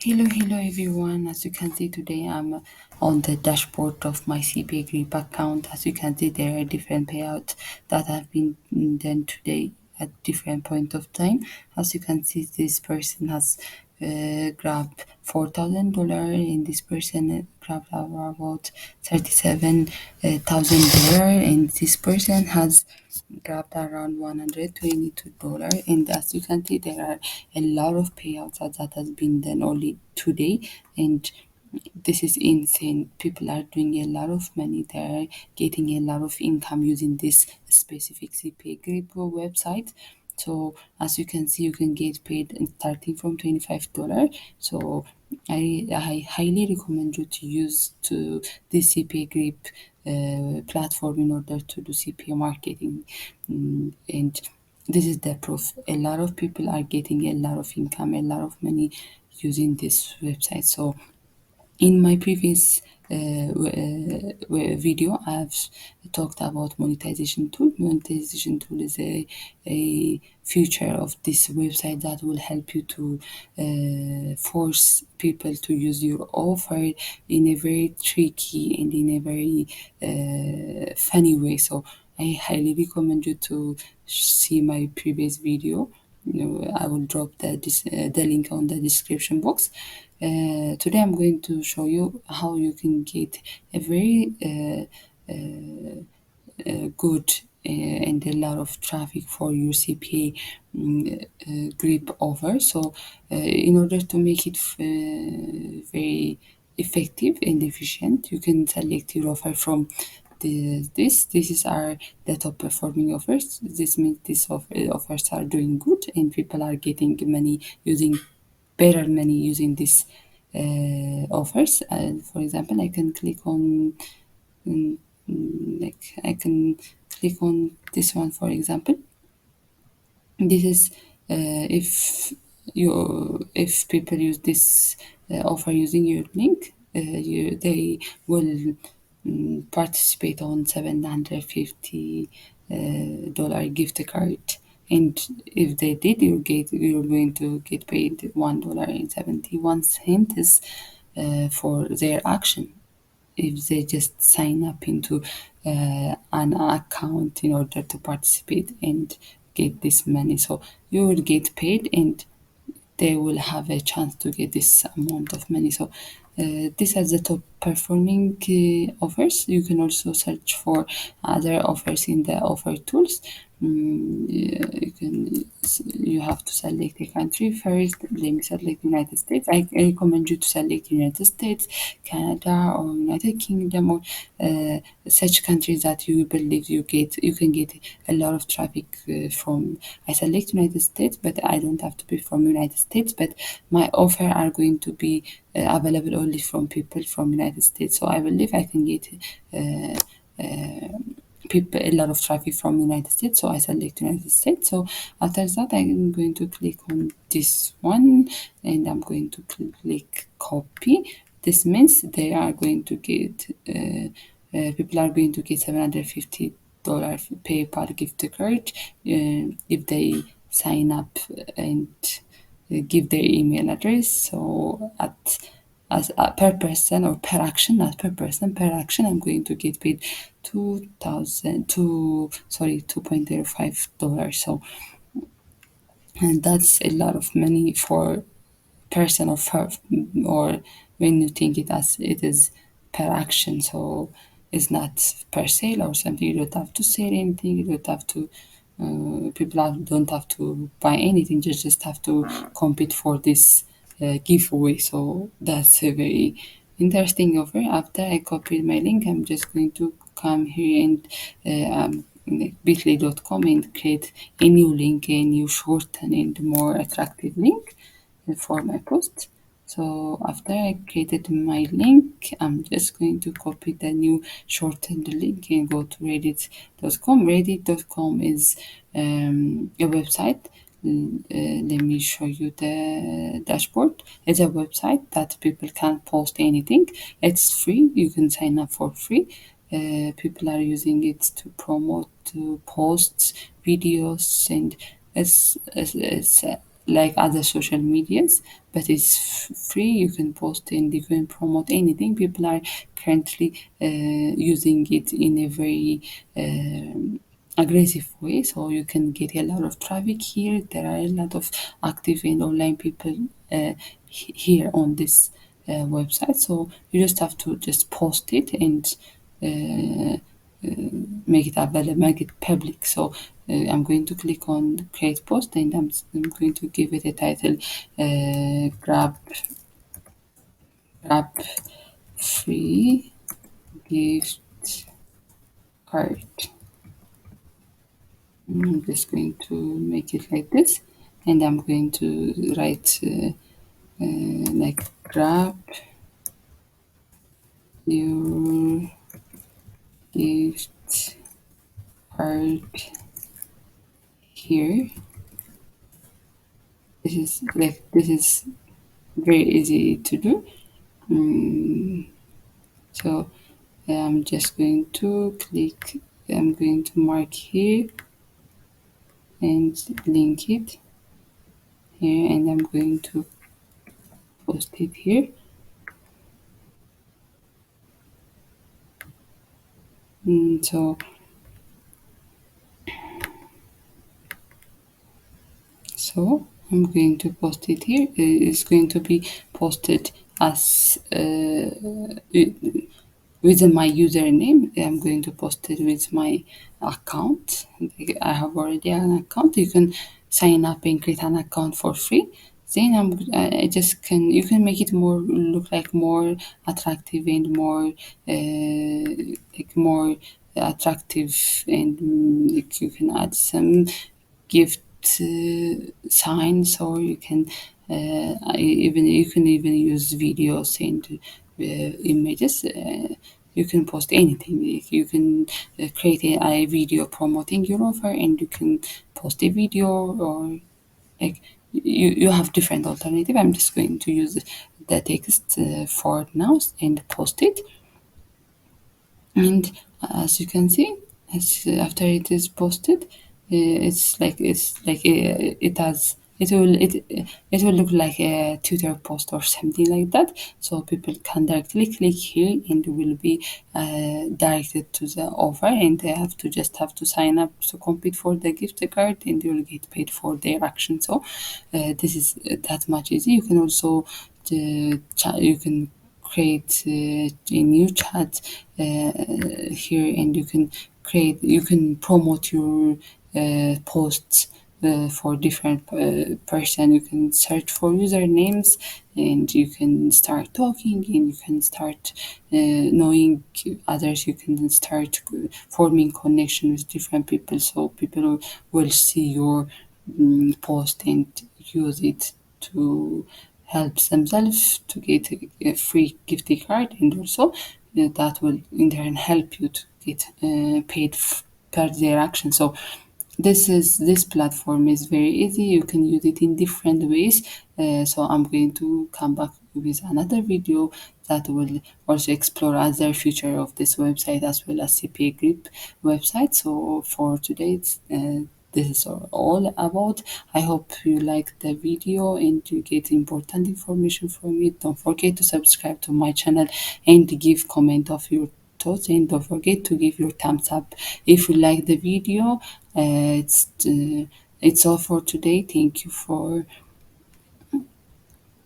Hello everyone. As you can see today, I'm on the dashboard of my CPA Grip account. As you can see, there are different payouts that have been done today at different point of time. As you can see, this person has grabbed $4,000, and this person grabbed about $37,000, and this person has grabbed around $122. And as you can see, there are a lot of payouts that has been done only today, and this is insane. People are doing a lot of money. They're getting a lot of income using this specific CPA Grip website. So as you can see, you can get paid starting from $25. So I highly recommend you to use to this CPA Grip platform in order to do CPA marketing. And this is the proof. A lot of people are getting a lot of income, a lot of money using this website. So in my previous video, I've talked about monetization tool. Monetization tool is a feature of this website that will help you to force people to use your offer in a very tricky and in a very funny way. So I highly recommend you to see my previous video. I will drop the link on the description box. Today I'm going to show you how you can get a very good and a lot of traffic for your CPA grip offer. So in order to make it very effective and efficient, you can select your offer from this is our the top performing offers. This means these offers are doing good and people are getting money using better money using these offers. For example, I can click on like I can click on this one, for example. This is if people use this offer using your link, they will participate on $750 gift card. And if they did, you're going to get paid $1.71 for their action if they just sign up into an account in order to participate and get this money. So you will get paid and they will have a chance to get this amount of money. So this has the top performing offers. You can also search for other offers in the offer tools. You have to select a country first. Let me select United States. I recommend you to select United States, Canada, or United Kingdom, or such countries that you believe you can get a lot of traffic from. I select United States, but I don't have to be from United States. But my offer are going to be available only from people from United States. So I believe I can get people a lot of traffic from United States. So I select United States. So after that, I'm going to click on this one and I'm going to click copy. This means they are going to get people are going to get $750 PayPal gift card if they sign up and give their email address. So at as per person or per action, not per person, per action, I'm going to get paid 2.05 dollars. So and that's a lot of money for person or when you think it as it is per action. So it's not per sale or something. You don't have to sell anything. You don't have to don't have to buy anything. You just have to compete for this giveaway. So that's a very interesting offer. After I copied my link, I'm just going to come here and bit.ly.com and create a new link, a new shorten and more attractive link for my post. So after I created my link, I'm just going to copy the new shortened link and go to reddit.com. Reddit.com is a website. Let me show you the dashboard. It's a website that people can post anything. It's free. You can sign up for free. People are using it to promote posts, videos, and it's like other social medias, but it's free. You can post and you can promote anything. People are currently using it in a very aggressive way, so you can get a lot of traffic here. There are a lot of active and online people here on this website, so you just have to just post it and make it available, make it public. So I'm going to click on create post, and I'm going to give it a title, grab free gift card. I'm just going to make it like this, and I'm going to write like grab your gift card here. This is very easy to do. So I'm just going to click, I'm going to mark here and link it here, and I'm going to post it here. So I'm going to post it here. It's going to be posted as with my username. I'm going to post it with my account. I have already an account. You can sign up and create an account for free. Then I just can, you can make it more, look like more attractive and more like more attractive, and like you can add some gift signs, or you can even you can even use videos and images. You can post anything. You can create a video promoting your offer, and you can post a video, or like you have different alternative. I'm just going to use the text for now and post it. And as you can see, after it is posted, it will look like a Twitter post or something like that. So people can directly click here and will be directed to the offer, and they have to sign up to compete for the gift card, and they will get paid for their action. So this is that much easy. You can also you can create a new chat here, and you can promote your posts for different person. You can search for usernames, and you can start talking, and you can start knowing others. You can start forming connection with different people, so people will see your post and use it to help themselves to get a free gift card, and also that will in turn help you to get paid per their action. So this platform is very easy. You can use it in different ways. So I'm going to come back with another video that will also explore other feature of this website, as well as CPA Grip website. So for today, this is all about. I hope you like the video and you get important information from it. Don't forget to subscribe to my channel and give comment of your thoughts, and don't forget to give your thumbs up if you like the video. It's all for today. Thank you for